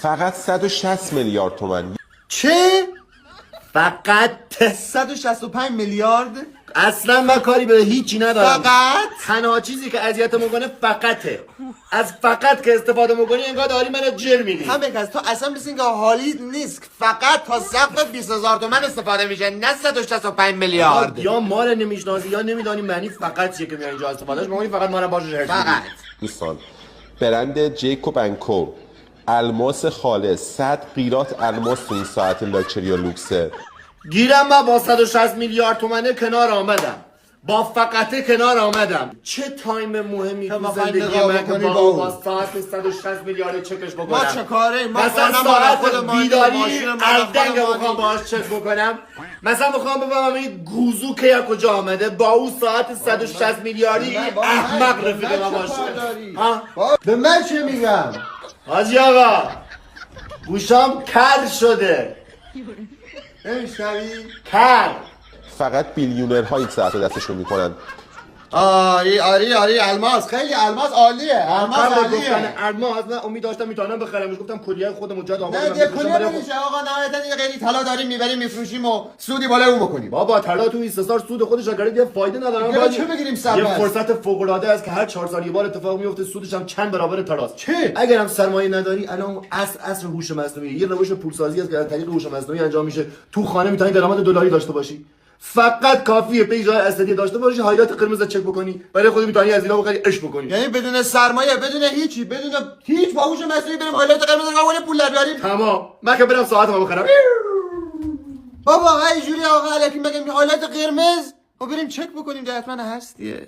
فقط 160 میلیارد تومان. چه؟ فقط 165 میلیارد؟ اصلا من کاری به هیچی ندارم. فقط؟ تنها چیزی که اذیت میکنه فقطه. از فقط که استفاده میکنی انگار داری منو جر میدی. هم بگذار تو اصلا مثل اینکه حالی نیست. فقط تا سقف 20,000 تومان استفاده میشه، نه 165 میلیارد. یا ما رو نمیشناسی یا نمیدانی معنی فقط چیه که میای اینجا استفادهش میکنی. فقط ما رو باشه هرس میدی. فقط دوستان برند جیکوب انড کو الماس خالص 100 قیراط الماس تو این ساعت لاکچری و لوکسه. گیرم من با 160 میلیارد تومنه کنار آمدم. با فقطه کنار آمدم. چه تایم مهمی تو زندگی من که با ساعت 160 میلیارد چکش بکنم. ما چه کاره؟ ما مثلا ساعت بیداری الدنگ بخوام باهاش چک بکنم. مثلا بخوام بفهمم این گوزو که از کجا آمده با اون ساعت 160 میلیاردی احمق رفیق ما باشه. به من چه میگم؟ حاجی آقا گوشام کر شده. نمیشنوی؟ کر. فقط بیلیونرها این ساعت رو دستشون میکنن. آری الماس خیلی الماس عالیه. الماس عالیه. الماس من امید داشتم میتونم بخرمش. گفتم کلیه خودمون جا آماده. نه کلیه نمیشه آقا. نهایتا یه خیلی طلا داریم میبریم میفروشیم و سودی بالا اون بکنیم. بابا طلا تو 20 سال سود خودش اگه یه فایده نداره. ما چه بگیریم سر یه فرصت فوق العاده است که هر 4 سال یه بار اتفاق میفته. سودش هم چند برابر طلاست. چه؟ اگر هم سرمایه نداری الان اصل هوش مصنوعی یه روش پولسازی است که از طریق هوش مصنوعی انجام میشه. تو خانه میتونی درآمد دلاری داشته باشی. فقط کافیه به جای اسدی داشته باشی هایلایت قرمز چک بکنی برای خودت میتونی از اینا بخری اش بکنی. یعنی بدون سرمایه بدون هیچی بدون هیچ باهوش مصنوعی بریم هایلایت قرمز رو پول در بیاریم. تمام. من که برم ساعتمو بخرم. بابا های جوری آقا الکی بگیم هایلایت قرمز و بریم چک بکنیم. حتما هستیه.